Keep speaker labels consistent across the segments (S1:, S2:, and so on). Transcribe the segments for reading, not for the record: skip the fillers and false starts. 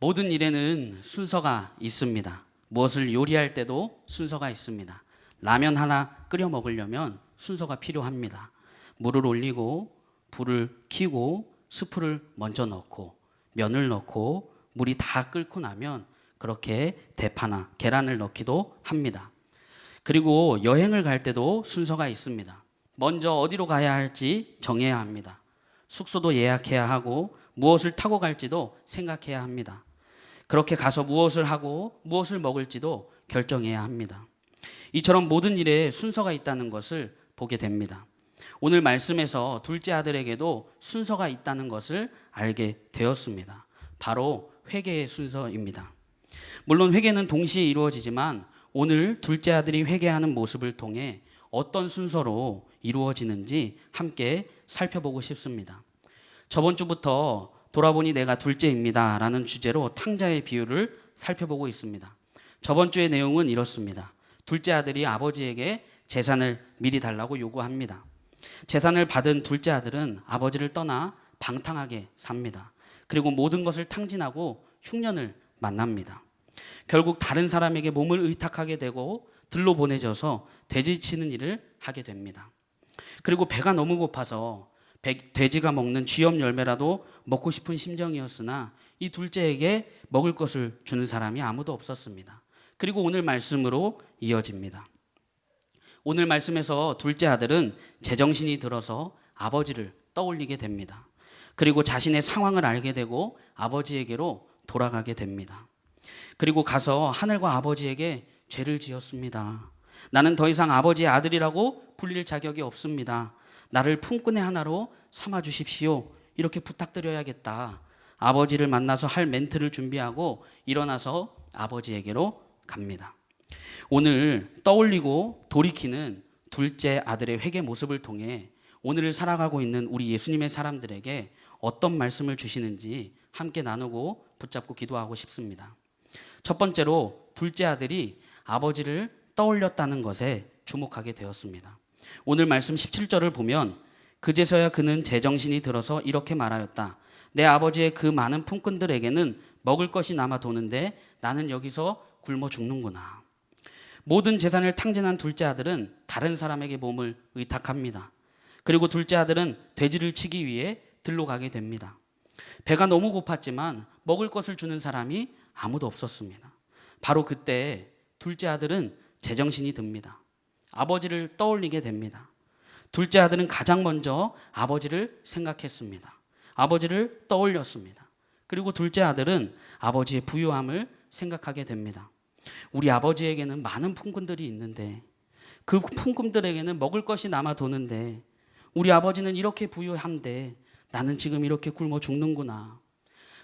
S1: 모든 일에는 순서가 있습니다. 무엇을 요리할 때도 순서가 있습니다. 라면 하나 끓여 먹으려면 순서가 필요합니다. 물을 올리고 불을 켜고 스프를 먼저 넣고 면을 넣고 물이 다 끓고 나면 그렇게 대파나 계란을 넣기도 합니다. 그리고 여행을 갈 때도 순서가 있습니다. 먼저 어디로 가야 할지 정해야 합니다. 숙소도 예약해야 하고 무엇을 타고 갈지도 생각해야 합니다. 그렇게 가서 무엇을 하고 무엇을 먹을지도 결정해야 합니다. 이처럼 모든 일에 순서가 있다는 것을 보게 됩니다. 오늘 말씀에서 둘째 아들에게도 순서가 있다는 것을 알게 되었습니다. 바로 회개의 순서입니다. 물론 회개는 동시에 이루어지지만 오늘 둘째 아들이 회개하는 모습을 통해 어떤 순서로 이루어지는지 함께 살펴보고 싶습니다. 저번 주부터 돌아보니 내가 둘째입니다 라는 주제로 탕자의 비유를 살펴보고 있습니다. 저번 주의 내용은 이렇습니다. 둘째 아들이 아버지에게 재산을 미리 달라고 요구합니다. 재산을 받은 둘째 아들은 아버지를 떠나 방탕하게 삽니다. 그리고 모든 것을 탕진하고 흉년을 만납니다. 결국 다른 사람에게 몸을 의탁하게 되고 들로 보내져서 돼지치는 일을 하게 됩니다. 그리고 배가 너무 고파서 돼지가 먹는 쥐염 열매라도 먹고 싶은 심정이었으나 이 둘째에게 먹을 것을 주는 사람이 아무도 없었습니다. 그리고 오늘 말씀으로 이어집니다. 오늘 말씀에서 둘째 아들은 제정신이 들어서 아버지를 떠올리게 됩니다. 그리고 자신의 상황을 알게 되고 아버지에게로 돌아가게 됩니다. 그리고 가서 하늘과 아버지에게 죄를 지었습니다. 나는 더 이상 아버지의 아들이라고 불릴 자격이 없습니다. 나를 품꾼의 하나로 삼아 주십시오. 이렇게 부탁드려야겠다. 아버지를 만나서 할 멘트를 준비하고 일어나서 아버지에게로 갑니다. 오늘 떠올리고 돌이키는 둘째 아들의 회개 모습을 통해 오늘을 살아가고 있는 우리 예수님의 사람들에게 어떤 말씀을 주시는지 함께 나누고 붙잡고 기도하고 싶습니다. 첫 번째로 둘째 아들이 아버지를 떠올렸다는 것에 주목하게 되었습니다. 오늘 말씀 17절을 보면 그제서야 그는 제정신이 들어서 이렇게 말하였다. 내 아버지의 그 많은 품꾼들에게는 먹을 것이 남아 도는데 나는 여기서 굶어 죽는구나. 모든 재산을 탕진한 둘째 아들은 다른 사람에게 몸을 의탁합니다. 그리고 둘째 아들은 돼지를 치기 위해 들로 가게 됩니다. 배가 너무 고팠지만 먹을 것을 주는 사람이 아무도 없었습니다. 바로 그때 둘째 아들은 제정신이 듭니다. 아버지를 떠올리게 됩니다. 둘째 아들은 가장 먼저 아버지를 생각했습니다. 아버지를 떠올렸습니다. 그리고 둘째 아들은 아버지의 부유함을 생각하게 됩니다. 우리 아버지에게는 많은 품꾼들이 있는데 그 품꾼들에게는 먹을 것이 남아 도는데 우리 아버지는 이렇게 부유한데 나는 지금 이렇게 굶어 죽는구나.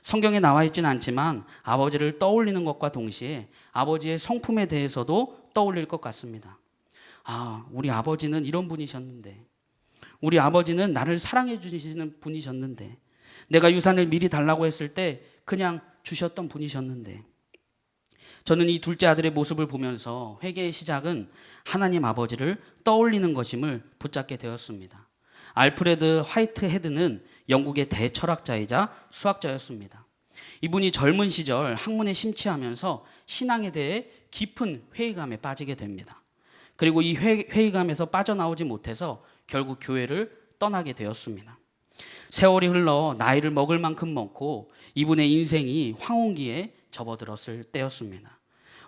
S1: 성경에 나와 있지는 않지만 아버지를 떠올리는 것과 동시에 아버지의 성품에 대해서도 떠올릴 것 같습니다. 아, 우리 아버지는 이런 분이셨는데, 우리 아버지는 나를 사랑해 주시는 분이셨는데, 내가 유산을 미리 달라고 했을 때 그냥 주셨던 분이셨는데. 저는 이 둘째 아들의 모습을 보면서 회개의 시작은 하나님 아버지를 떠올리는 것임을 붙잡게 되었습니다. 알프레드 화이트헤드는 영국의 대철학자이자 수학자였습니다. 이분이 젊은 시절 학문에 심취하면서 신앙에 대해 깊은 회의감에 빠지게 됩니다. 그리고 이 회의감에서 빠져나오지 못해서 결국 교회를 떠나게 되었습니다. 세월이 흘러 나이를 먹을 만큼 먹고 이분의 인생이 황혼기에 접어들었을 때였습니다.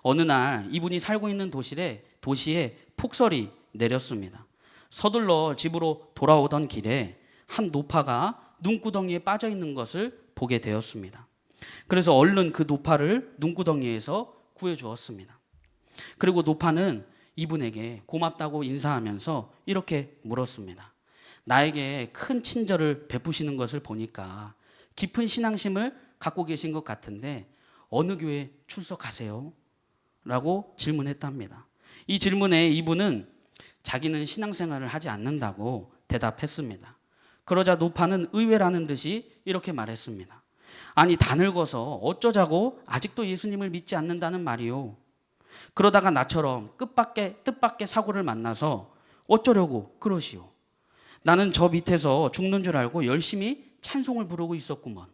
S1: 어느 날 이분이 살고 있는 도시에 폭설이 내렸습니다. 서둘러 집으로 돌아오던 길에 한 노파가 눈구덩이에 빠져 있는 것을 보게 되었습니다. 그래서 얼른 그 노파를 눈구덩이에서 구해 주었습니다. 그리고 노파는 이분에게 고맙다고 인사하면서 이렇게 물었습니다. 나에게 큰 친절을 베푸시는 것을 보니까 깊은 신앙심을 갖고 계신 것 같은데 어느 교회 출석하세요? 라고 질문했답니다. 이 질문에 이분은 자기는 신앙생활을 하지 않는다고 대답했습니다. 그러자 노파는 의외라는 듯이 이렇게 말했습니다. 아니, 다 늙어서 어쩌자고 아직도 예수님을 믿지 않는다는 말이요. 그러다가 나처럼 뜻밖의 사고를 만나서 어쩌려고 그러시오. 나는 저 밑에서 죽는 줄 알고 열심히 찬송을 부르고 있었구먼.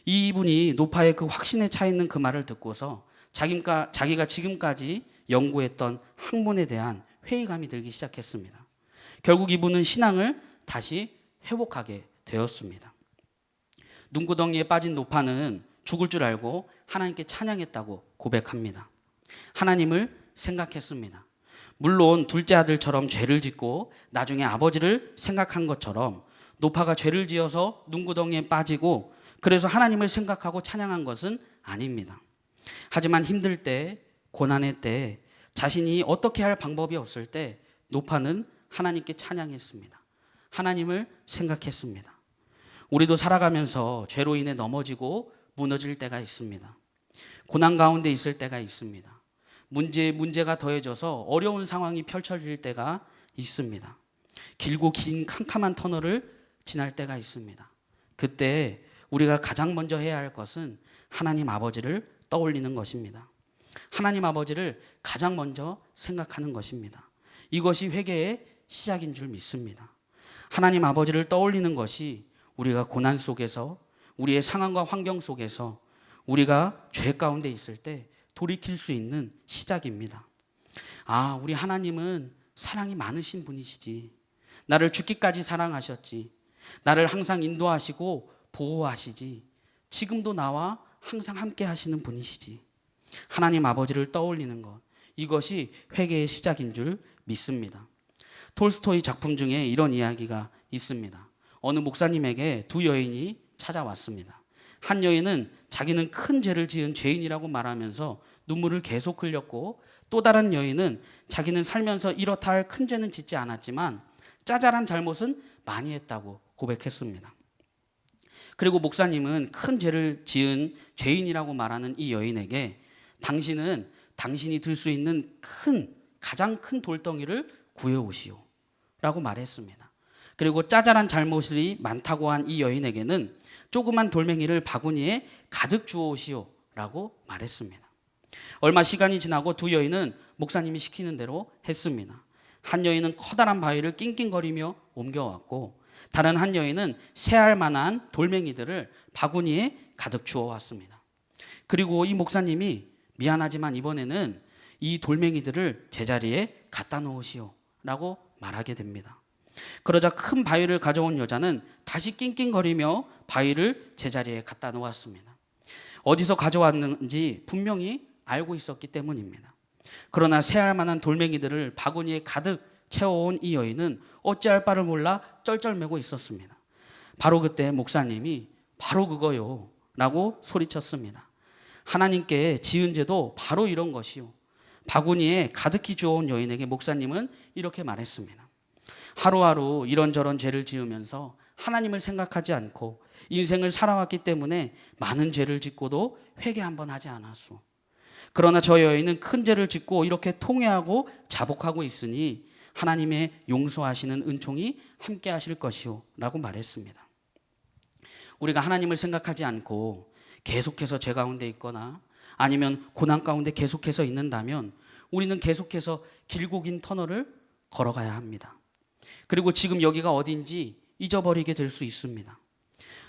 S1: 이분이 노파의 그 확신에 차 있는 그 말을 듣고서 자기가 지금까지 연구했던 학문에 대한 회의감이 들기 시작했습니다. 결국 이분은 신앙을 다시 회복하게 되었습니다. 눈구덩이에 빠진 노파는 죽을 줄 알고 하나님께 찬양했다고 고백합니다. 하나님을 생각했습니다. 물론 둘째 아들처럼 죄를 짓고 나중에 아버지를 생각한 것처럼 노파가 죄를 지어서 눈구덩이에 빠지고 그래서 하나님을 생각하고 찬양한 것은 아닙니다. 하지만 힘들 때, 고난의 때, 자신이 어떻게 할 방법이 없을 때 노파는 하나님께 찬양했습니다. 하나님을 생각했습니다. 우리도 살아가면서 죄로 인해 넘어지고 무너질 때가 있습니다. 고난 가운데 있을 때가 있습니다. 문제가 더해져서 어려운 상황이 펼쳐질 때가 있습니다. 길고 긴 캄캄한 터널을 지날 때가 있습니다. 그때 우리가 가장 먼저 해야 할 것은 하나님 아버지를 떠올리는 것입니다. 하나님 아버지를 가장 먼저 생각하는 것입니다. 이것이 회개의 시작인 줄 믿습니다. 하나님 아버지를 떠올리는 것이 우리가 고난 속에서, 우리의 상황과 환경 속에서 우리가 죄 가운데 있을 때 돌이킬 수 있는 시작입니다. 아, 우리 하나님은 사랑이 많으신 분이시지. 나를 죽기까지 사랑하셨지. 나를 항상 인도하시고 보호하시지. 지금도 나와 항상 함께 하시는 분이시지. 하나님 아버지를 떠올리는 것, 이것이 회개의 시작인 줄 믿습니다. 톨스토이 작품 중에 이런 이야기가 있습니다. 어느 목사님에게 두 여인이 찾아왔습니다. 한 여인은 자기는 큰 죄를 지은 죄인이라고 말하면서 눈물을 계속 흘렸고, 또 다른 여인은 자기는 살면서 이렇다 할 큰 죄는 짓지 않았지만 짜잘한 잘못은 많이 했다고 고백했습니다. 그리고 목사님은 큰 죄를 지은 죄인이라고 말하는 이 여인에게 당신은 당신이 들 수 있는 가장 큰 돌덩이를 구해오시오 라고 말했습니다. 그리고 짜잘한 잘못이 많다고 한 이 여인에게는 조그만 돌멩이를 바구니에 가득 주워오시오 라고 말했습니다. 얼마 시간이 지나고 두 여인은 목사님이 시키는 대로 했습니다. 한 여인은 커다란 바위를 낑낑거리며 옮겨왔고, 다른 한 여인은 새알 만한 돌멩이들을 바구니에 가득 주워왔습니다. 그리고 이 목사님이 미안하지만 이번에는 이 돌멩이들을 제자리에 갖다 놓으시오 라고 말하게 됩니다. 그러자 큰 바위를 가져온 여자는 다시 낑낑거리며 바위를 제자리에 갖다 놓았습니다. 어디서 가져왔는지 분명히 알고 있었기 때문입니다. 그러나 새알만한 돌멩이들을 바구니에 가득 채워온 이 여인은 어찌할 바를 몰라 쩔쩔매고 있었습니다. 바로 그때 목사님이 바로 그거요 라고 소리쳤습니다. 하나님께 지은 죄도 바로 이런 것이요. 바구니에 가득히 주워온 여인에게 목사님은 이렇게 말했습니다. 하루하루 이런저런 죄를 지으면서 하나님을 생각하지 않고 인생을 살아왔기 때문에 많은 죄를 짓고도 회개 한번 하지 않았소. 그러나 저 여인은 큰 죄를 짓고 이렇게 통회하고 자복하고 있으니 하나님의 용서하시는 은총이 함께 하실 것이요 라고 말했습니다. 우리가 하나님을 생각하지 않고 계속해서 죄 가운데 있거나 아니면 고난 가운데 계속해서 있는다면 우리는 계속해서 길고 긴 터널을 걸어가야 합니다. 그리고 지금 여기가 어딘지 잊어버리게 될 수 있습니다.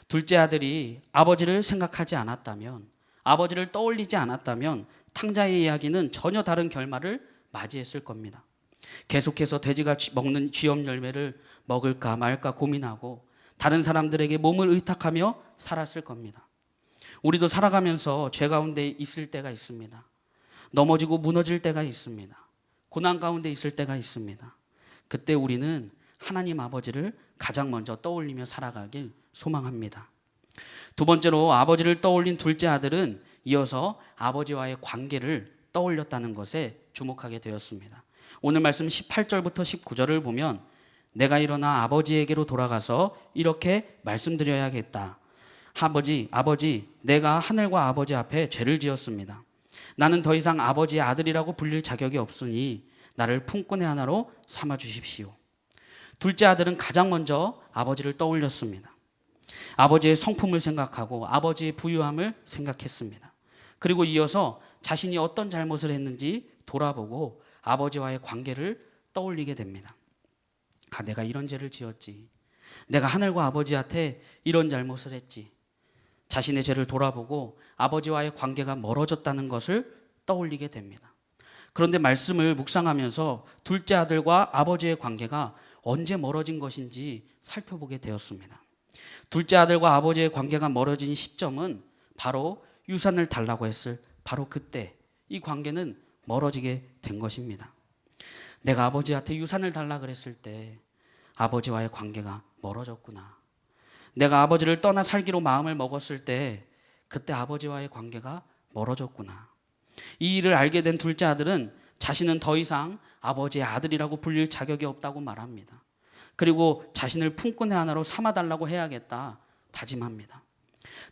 S1: 둘째 아들이 아버지를 생각하지 않았다면, 아버지를 떠올리지 않았다면 탕자의 이야기는 전혀 다른 결말을 맞이했을 겁니다. 계속해서 돼지가 먹는 쥐염 열매를 먹을까 말까 고민하고 다른 사람들에게 몸을 의탁하며 살았을 겁니다. 우리도 살아가면서 죄 가운데 있을 때가 있습니다. 넘어지고 무너질 때가 있습니다. 고난 가운데 있을 때가 있습니다. 그때 우리는 하나님 아버지를 가장 먼저 떠올리며 살아가길 소망합니다. 두 번째로 아버지를 떠올린 둘째 아들은 이어서 아버지와의 관계를 떠올렸다는 것에 주목하게 되었습니다. 오늘 말씀 18절부터 19절을 보면 내가 일어나 아버지에게로 돌아가서 이렇게 말씀드려야겠다. 아버지, 내가 하늘과 아버지 앞에 죄를 지었습니다. 나는 더 이상 아버지의 아들이라고 불릴 자격이 없으니 나를 품꾼의 하나로 삼아 주십시오. 둘째 아들은 가장 먼저 아버지를 떠올렸습니다. 아버지의 성품을 생각하고 아버지의 부유함을 생각했습니다. 그리고 이어서 자신이 어떤 잘못을 했는지 돌아보고 아버지와의 관계를 떠올리게 됩니다. 내가 이런 죄를 지었지. 내가 하늘과 아버지한테 이런 잘못을 했지. 자신의 죄를 돌아보고 아버지와의 관계가 멀어졌다는 것을 떠올리게 됩니다. 그런데 말씀을 묵상하면서 둘째 아들과 아버지의 관계가 언제 멀어진 것인지 살펴보게 되었습니다. 둘째 아들과 아버지의 관계가 멀어진 시점은 바로 유산을 달라고 했을 바로 그때 이 관계는 멀어지게 된 것입니다. 내가 아버지한테 유산을 달라 그랬을 때 아버지와의 관계가 멀어졌구나. 내가 아버지를 떠나 살기로 마음을 먹었을 때 그때 아버지와의 관계가 멀어졌구나. 이 일을 알게 된 둘째 아들은 자신은 더 이상 아버지의 아들이라고 불릴 자격이 없다고 말합니다. 그리고 자신을 품꾼의 하나로 삼아달라고 해야겠다 다짐합니다.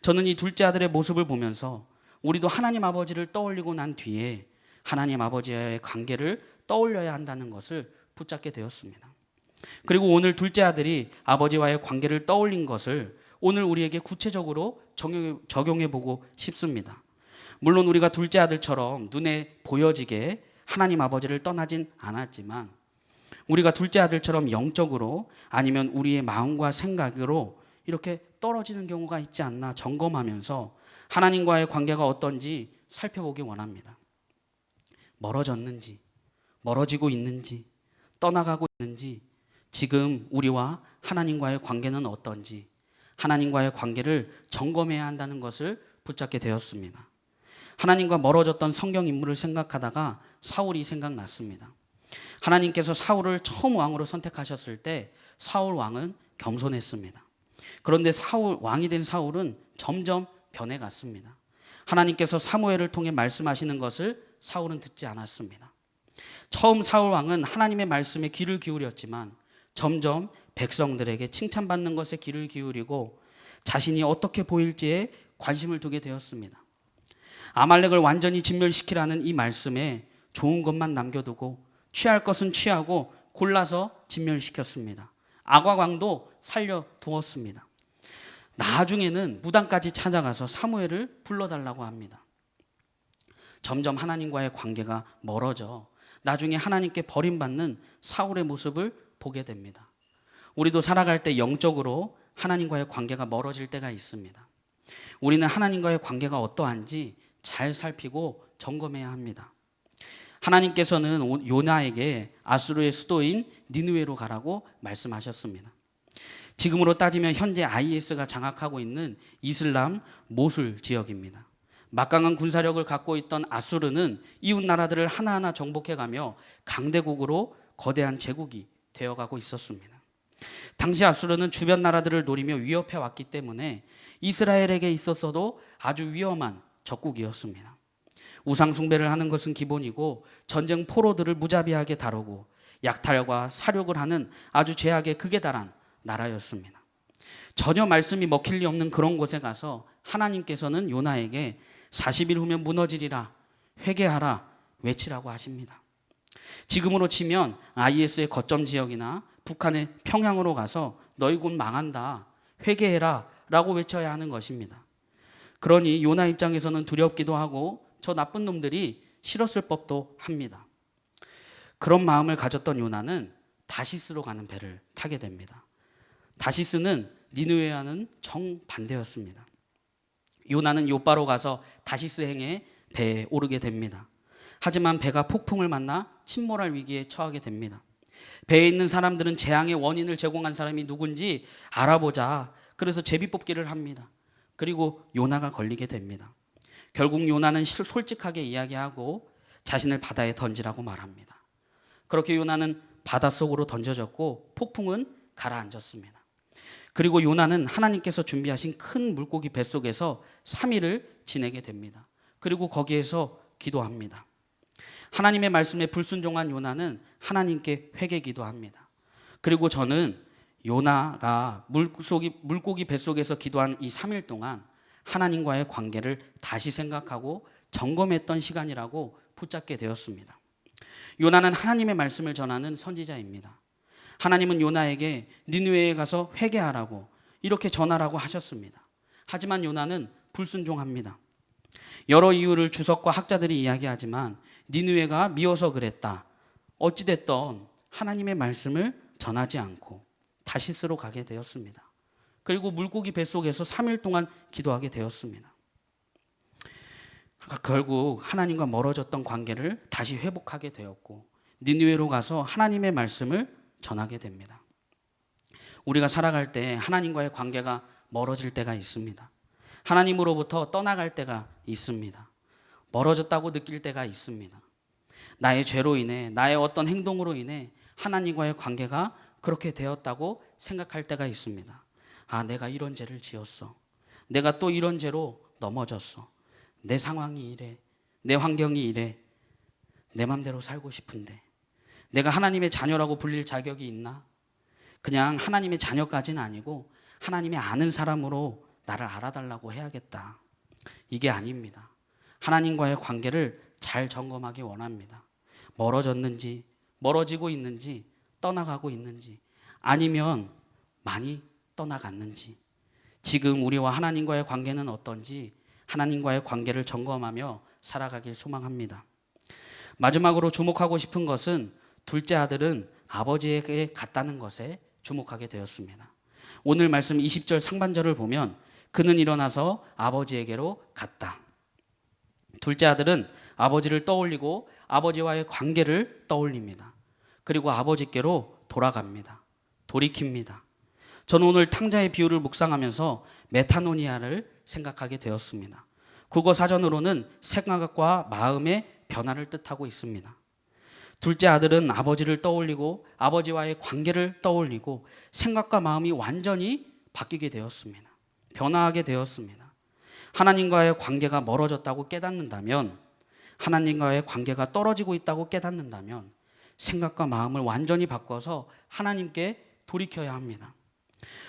S1: 저는 이 둘째 아들의 모습을 보면서 우리도 하나님 아버지를 떠올리고 난 뒤에 하나님 아버지와의 관계를 떠올려야 한다는 것을 붙잡게 되었습니다. 그리고 오늘 둘째 아들이 아버지와의 관계를 떠올린 것을 오늘 우리에게 구체적으로 적용해 보고 싶습니다. 물론 우리가 둘째 아들처럼 눈에 보여지게 하나님 아버지를 떠나진 않았지만 우리가 둘째 아들처럼 영적으로 아니면 우리의 마음과 생각으로 이렇게 떨어지는 경우가 있지 않나 점검하면서 하나님과의 관계가 어떤지 살펴보기 원합니다. 멀어졌는지, 멀어지고 있는지, 떠나가고 있는지, 지금 우리와 하나님과의 관계는 어떤지 하나님과의 관계를 점검해야 한다는 것을 붙잡게 되었습니다. 하나님과 멀어졌던 성경 인물을 생각하다가 사울이 생각났습니다. 하나님께서 사울을 처음 왕으로 선택하셨을 때 사울 왕은 겸손했습니다. 그런데 왕이 된 사울은 점점 변해갔습니다. 하나님께서 사무엘을 통해 말씀하시는 것을 사울은 듣지 않았습니다. 처음 사울 왕은 하나님의 말씀에 귀를 기울였지만 점점 백성들에게 칭찬받는 것에 귀를 기울이고 자신이 어떻게 보일지에 관심을 두게 되었습니다. 아말렉을 완전히 진멸시키라는 이 말씀에 좋은 것만 남겨두고 취할 것은 취하고 골라서 진멸시켰습니다. 아과광도 살려두었습니다. 나중에는 무당까지 찾아가서 사무엘을 불러달라고 합니다. 점점 하나님과의 관계가 멀어져 나중에 하나님께 버림받는 사울의 모습을 보게 됩니다. 우리도 살아갈 때 영적으로 하나님과의 관계가 멀어질 때가 있습니다. 우리는 하나님과의 관계가 어떠한지 잘 살피고 점검해야 합니다. 하나님께서는 요나에게 아수르의 수도인 니느웨로 가라고 말씀하셨습니다. 지금으로 따지면 현재 IS가 장악하고 있는 이슬람 모술 지역입니다. 막강한 군사력을 갖고 있던 아수르는 이웃 나라들을 하나하나 정복해가며 강대국으로 거대한 제국이 되어가고 있었습니다. 당시 아수르는 주변 나라들을 노리며 위협해 왔기 때문에 이스라엘에게 있어서도 아주 위험한 적국이었습니다. 우상 숭배를 하는 것은 기본이고 전쟁 포로들을 무자비하게 다루고 약탈과 살육을 하는 아주 죄악의 극에 달한 나라였습니다. 전혀 말씀이 먹힐 리 없는 그런 곳에 가서 하나님께서는 요나에게 40일 후면 무너지리라 회개하라 외치라고 하십니다. 지금으로 치면 IS의 거점 지역이나 북한의 평양으로 가서 너희 곧 망한다 회개해라 라고 외쳐야 하는 것입니다. 그러니 요나 입장에서는 두렵기도 하고 저 나쁜 놈들이 싫었을 법도 합니다. 그런 마음을 가졌던 요나는 다시스로 가는 배를 타게 됩니다. 다시스는 니느웨와는 정반대였습니다. 요나는 요바로 가서 다시스 행에 배에 오르게 됩니다. 하지만 배가 폭풍을 만나 침몰할 위기에 처하게 됩니다. 배에 있는 사람들은 재앙의 원인을 제공한 사람이 누군지 알아보자. 그래서 제비뽑기를 합니다. 그리고 요나가 걸리게 됩니다. 결국 요나는 솔직하게 이야기하고 자신을 바다에 던지라고 말합니다. 그렇게 요나는 바닷속으로 던져졌고 폭풍은 가라앉았습니다. 그리고 요나는 하나님께서 준비하신 큰 물고기 뱃속에서 3일을 지내게 됩니다. 그리고 거기에서 기도합니다. 하나님의 말씀에 불순종한 요나는 하나님께 회개 기도합니다. 그리고 저는 요나가 물고기 뱃속에서 기도한 이 3일 동안 하나님과의 관계를 다시 생각하고 점검했던 시간이라고 붙잡게 되었습니다. 요나는 하나님의 말씀을 전하는 선지자입니다. 하나님은 요나에게 니느웨에 가서 회개하라고 이렇게 전하라고 하셨습니다. 하지만 요나는 불순종합니다. 여러 이유를 주석과 학자들이 이야기하지만 니느웨가 미워서 그랬다. 어찌됐든 하나님의 말씀을 전하지 않고 다시스로 가게 되었습니다. 그리고 물고기 뱃속에서 3일 동안 기도하게 되었습니다. 결국 하나님과 멀어졌던 관계를 다시 회복하게 되었고 니느웨로 가서 하나님의 말씀을 전하게 됩니다. 우리가 살아갈 때 하나님과의 관계가 멀어질 때가 있습니다. 하나님으로부터 떠나갈 때가 있습니다. 멀어졌다고 느낄 때가 있습니다. 나의 죄로 인해, 나의 어떤 행동으로 인해 하나님과의 관계가 그렇게 되었다고 생각할 때가 있습니다. 아, 내가 이런 죄를 지었어. 내가 또 이런 죄로 넘어졌어. 내 상황이 이래. 내 환경이 이래. 내 맘대로 살고 싶은데 내가 하나님의 자녀라고 불릴 자격이 있나? 그냥 하나님의 자녀까지는 아니고 하나님의 아는 사람으로 나를 알아달라고 해야겠다. 이게 아닙니다. 하나님과의 관계를 잘 점검하기 원합니다. 멀어졌는지, 멀어지고 있는지, 떠나가고 있는지, 아니면 많이 떠나갔는지, 지금 우리와 하나님과의 관계는 어떤지 하나님과의 관계를 점검하며 살아가길 소망합니다. 마지막으로 주목하고 싶은 것은 둘째 아들은 아버지에게 갔다는 것에 주목하게 되었습니다. 오늘 말씀 20절 상반절을 보면 그는 일어나서 아버지에게로 갔다. 둘째 아들은 아버지를 떠올리고 아버지와의 관계를 떠올립니다. 그리고 아버지께로 돌아갑니다. 돌이킵니다. 저는 오늘 탕자의 비유를 묵상하면서 메타노니아를 생각하게 되었습니다. 국어 사전으로는 생각과 마음의 변화를 뜻하고 있습니다. 둘째 아들은 아버지를 떠올리고 아버지와의 관계를 떠올리고 생각과 마음이 완전히 바뀌게 되었습니다. 변화하게 되었습니다. 하나님과의 관계가 멀어졌다고 깨닫는다면, 하나님과의 관계가 떨어지고 있다고 깨닫는다면 생각과 마음을 완전히 바꿔서 하나님께 돌이켜야 합니다.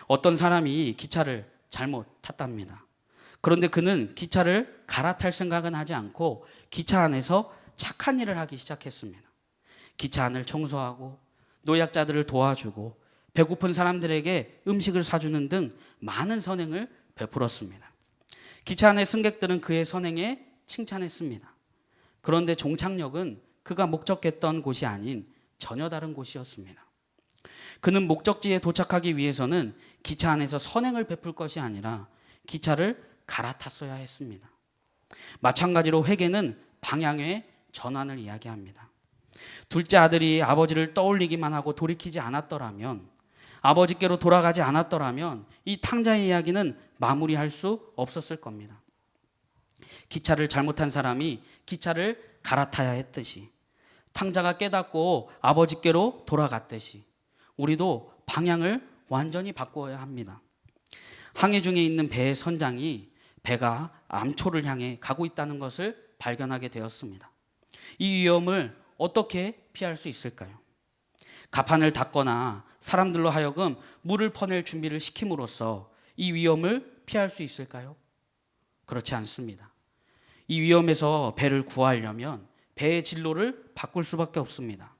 S1: 어떤 사람이 기차를 잘못 탔답니다. 그런데 그는 기차를 갈아탈 생각은 하지 않고 기차 안에서 착한 일을 하기 시작했습니다. 기차 안을 청소하고 노약자들을 도와주고 배고픈 사람들에게 음식을 사주는 등 많은 선행을 베풀었습니다. 기차 안의 승객들은 그의 선행에 칭찬했습니다. 그런데 종착역은 그가 목적했던 곳이 아닌 전혀 다른 곳이었습니다. 그는 목적지에 도착하기 위해서는 기차 안에서 선행을 베풀 것이 아니라 기차를 갈아탔어야 했습니다. 마찬가지로 회개는 방향의 전환을 이야기합니다. 둘째 아들이 아버지를 떠올리기만 하고 돌이키지 않았더라면, 아버지께로 돌아가지 않았더라면 이 탕자의 이야기는 마무리할 수 없었을 겁니다. 기차를 잘못한 사람이 기차를 갈아타야 했듯이, 탕자가 깨닫고 아버지께로 돌아갔듯이 우리도 방향을 완전히 바꾸어야 합니다. 항해 중에 있는 배의 선장이 배가 암초를 향해 가고 있다는 것을 발견하게 되었습니다. 이 위험을 어떻게 피할 수 있을까요? 갑판을 닫거나 사람들로 하여금 물을 퍼낼 준비를 시킴으로써 이 위험을 피할 수 있을까요? 그렇지 않습니다. 이 위험에서 배를 구하려면 배의 진로를 바꿀 수밖에 없습니다.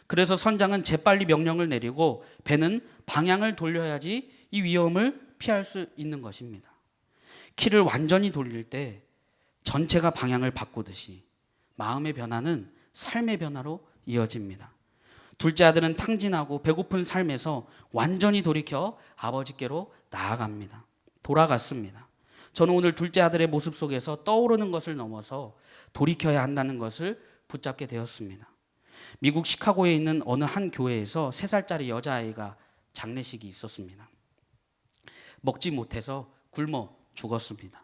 S1: 그래서 선장은 재빨리 명령을 내리고 배는 방향을 돌려야지 이 위험을 피할 수 있는 것입니다. 키를 완전히 돌릴 때 전체가 방향을 바꾸듯이 마음의 변화는 삶의 변화로 이어집니다. 둘째 아들은 탕진하고 배고픈 삶에서 완전히 돌이켜 아버지께로 나아갑니다. 돌아갔습니다. 저는 오늘 둘째 아들의 모습 속에서 떠오르는 것을 넘어서 돌이켜야 한다는 것을 붙잡게 되었습니다. 미국 시카고에 있는 어느 한 교회에서 3살짜리 여자아이가 장례식이 있었습니다. 먹지 못해서 굶어 죽었습니다.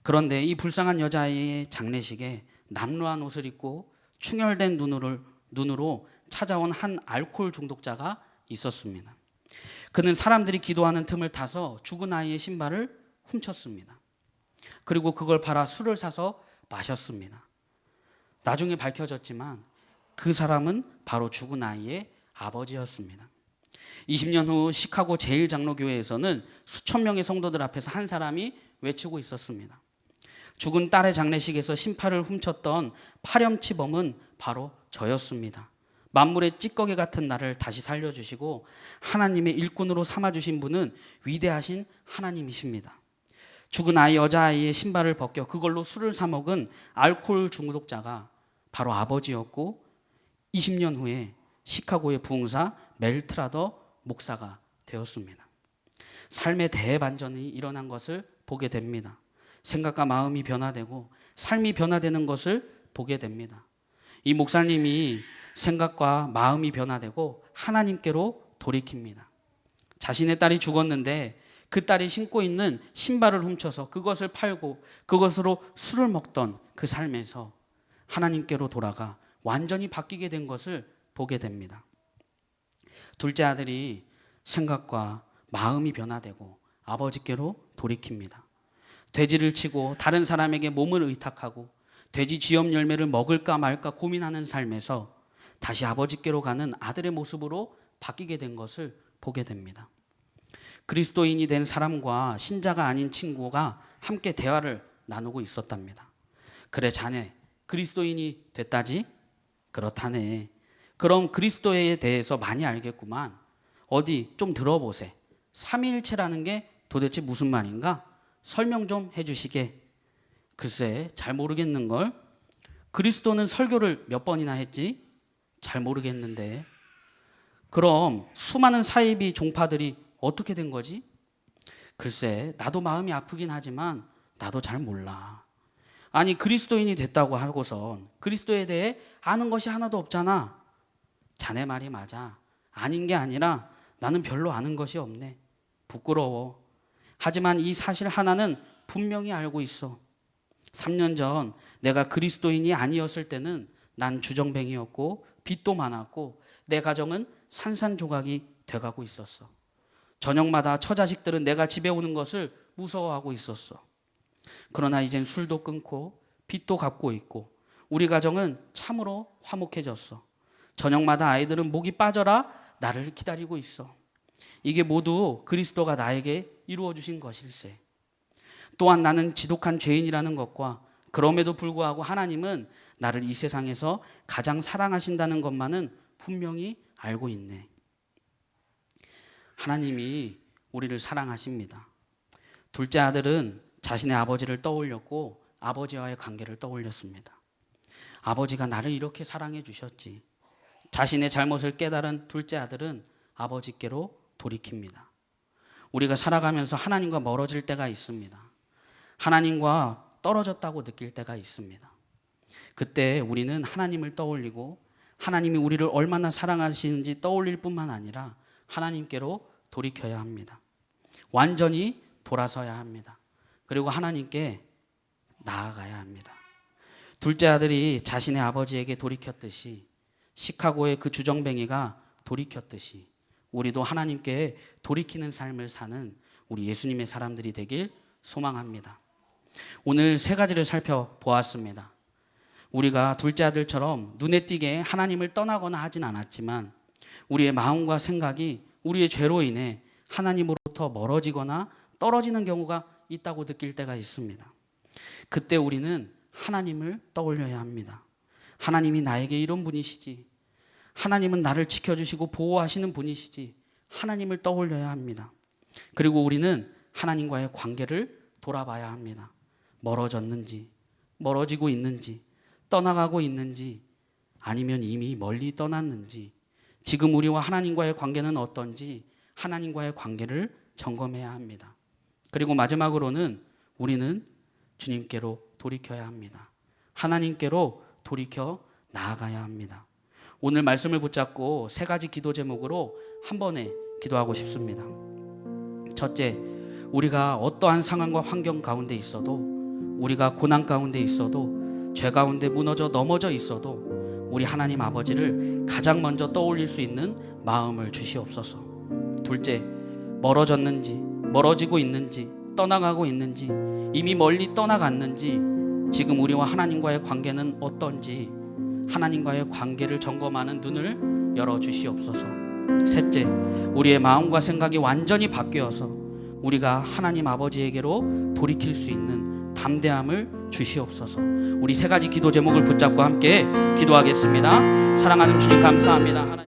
S1: 그런데 이 불쌍한 여자아이의 장례식에 남루한 옷을 입고 충혈된 눈으로 찾아온 한 알코올 중독자가 있었습니다. 그는 사람들이 기도하는 틈을 타서 죽은 아이의 신발을 훔쳤습니다. 그리고 그걸 팔아 술을 사서 마셨습니다. 나중에 밝혀졌지만 그 사람은 바로 죽은 아이의 아버지였습니다. 20년 후 시카고 제1장로교회에서는 수천 명의 성도들 앞에서 한 사람이 외치고 있었습니다. 죽은 딸의 장례식에서 신발을 훔쳤던 파렴치범은 바로 저였습니다. 만물의 찌꺼기 같은 나를 다시 살려주시고 하나님의 일꾼으로 삼아주신 분은 위대하신 하나님이십니다. 죽은 아이 여자아이의 신발을 벗겨 그걸로 술을 사 먹은 알코올 중독자가 바로 아버지였고 20년 후에 시카고의 부흥사 멜트라더 목사가 되었습니다. 삶의 대반전이 일어난 것을 보게 됩니다. 생각과 마음이 변화되고 삶이 변화되는 것을 보게 됩니다. 이 목사님이 생각과 마음이 변화되고 하나님께로 돌이킵니다. 자신의 딸이 죽었는데 그 딸이 신고 있는 신발을 훔쳐서 그것을 팔고 그것으로 술을 먹던 그 삶에서 하나님께로 돌아가 완전히 바뀌게 된 것을 보게 됩니다. 둘째 아들이 생각과 마음이 변화되고 아버지께로 돌이킵니다. 돼지를 치고 다른 사람에게 몸을 의탁하고 돼지 쥐염 열매를 먹을까 말까 고민하는 삶에서 다시 아버지께로 가는 아들의 모습으로 바뀌게 된 것을 보게 됩니다. 그리스도인이 된 사람과 신자가 아닌 친구가 함께 대화를 나누고 있었답니다. 그래 자네 그리스도인이 됐다지? 그렇다네. 그럼 그리스도에 대해서 많이 알겠구만. 어디 좀 들어보세. 삼위일체라는 게 도대체 무슨 말인가? 설명 좀 해주시게. 글쎄 잘 모르겠는걸. 그리스도는 설교를 몇 번이나 했지? 잘 모르겠는데. 그럼 수많은 사이비 종파들이 어떻게 된 거지? 글쎄 나도 마음이 아프긴 하지만 나도 잘 몰라. 아니 그리스도인이 됐다고 하고선 그리스도에 대해 아는 것이 하나도 없잖아. 자네 말이 맞아. 아닌 게 아니라 나는 별로 아는 것이 없네. 부끄러워. 하지만 이 사실 하나는 분명히 알고 있어. 3년 전 내가 그리스도인이 아니었을 때는 난 주정뱅이였고 빚도 많았고 내 가정은 산산조각이 돼가고 있었어. 저녁마다 처자식들은 내가 집에 오는 것을 무서워하고 있었어. 그러나 이젠 술도 끊고 빚도 갚고 있고 우리 가정은 참으로 화목해졌어. 저녁마다 아이들은 목이 빠져라 나를 기다리고 있어. 이게 모두 그리스도가 나에게 이루어 주신 것일세. 또한 나는 지독한 죄인이라는 것과 그럼에도 불구하고 하나님은 나를 이 세상에서 가장 사랑하신다는 것만은 분명히 알고 있네. 하나님이 우리를 사랑하십니다. 둘째 아들은 자신의 아버지를 떠올렸고 아버지와의 관계를 떠올렸습니다. 아버지가 나를 이렇게 사랑해 주셨지. 자신의 잘못을 깨달은 둘째 아들은 아버지께로 돌이킵니다. 우리가 살아가면서 하나님과 멀어질 때가 있습니다. 하나님과 떨어졌다고 느낄 때가 있습니다. 그때 우리는 하나님을 떠올리고 하나님이 우리를 얼마나 사랑하시는지 떠올릴 뿐만 아니라 하나님께로 돌이켜야 합니다. 완전히 돌아서야 합니다. 그리고 하나님께 나아가야 합니다. 둘째 아들이 자신의 아버지에게 돌이켰듯이 시카고의 그 주정뱅이가 돌이켰듯이 우리도 하나님께 돌이키는 삶을 사는 우리 예수님의 사람들이 되길 소망합니다. 오늘 세 가지를 살펴보았습니다. 우리가 둘째 아들처럼 눈에 띄게 하나님을 떠나거나 하진 않았지만 우리의 마음과 생각이 우리의 죄로 인해 하나님으로부터 멀어지거나 떨어지는 경우가 있다고 느낄 때가 있습니다. 그때 우리는 하나님을 떠올려야 합니다. 하나님이 나에게 이런 분이시지. 하나님은 나를 지켜주시고 보호하시는 분이시지. 하나님을 떠올려야 합니다. 그리고 우리는 하나님과의 관계를 돌아봐야 합니다. 멀어졌는지, 멀어지고 있는지, 떠나가고 있는지, 아니면 이미 멀리 떠났는지, 지금 우리와 하나님과의 관계는 어떤지 하나님과의 관계를 점검해야 합니다. 그리고 마지막으로는 우리는 주님께로 돌이켜야 합니다. 하나님께로 돌이켜 나아가야 합니다. 오늘 말씀을 붙잡고 세 가지 기도 제목으로 한 번에 기도하고 싶습니다. 첫째, 우리가 어떠한 상황과 환경 가운데 있어도, 우리가 고난 가운데 있어도, 죄 가운데 무너져 넘어져 있어도 우리 하나님 아버지를 가장 먼저 떠올릴 수 있는 마음을 주시옵소서. 둘째, 멀어졌는지, 멀어지고 있는지, 떠나가고 있는지, 이미 멀리 떠나갔는지, 지금 우리와 하나님과의 관계는 어떤지 하나님과의 관계를 점검하는 눈을 열어주시옵소서. 셋째, 우리의 마음과 생각이 완전히 바뀌어서 우리가 하나님 아버지에게로 돌이킬 수 있는 담대함을 주시옵소서. 우리 세 가지 기도 제목을 붙잡고 함께 기도하겠습니다. 사랑하는 주님 감사합니다.